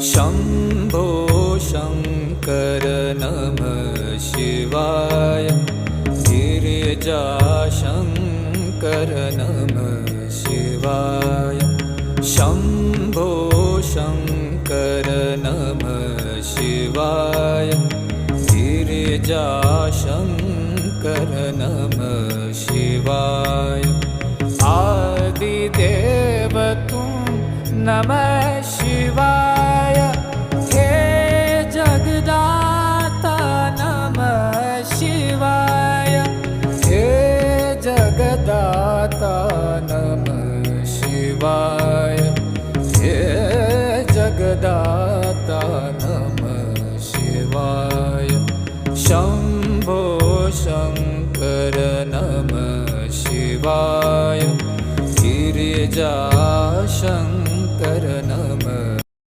शम्भो शङ्कर नमः शिवाय। गिरिजाशङ्कर नमः शिवाय। शम्भो शङ्कर नमः शिवाय। गिरिजाशङ्कर नमः शिवाय। आदिदेव तुम नमः शिवाय। हे जगदाता नमः शिवाय। हे जगदाता नमः शिवाय। हे जगदाता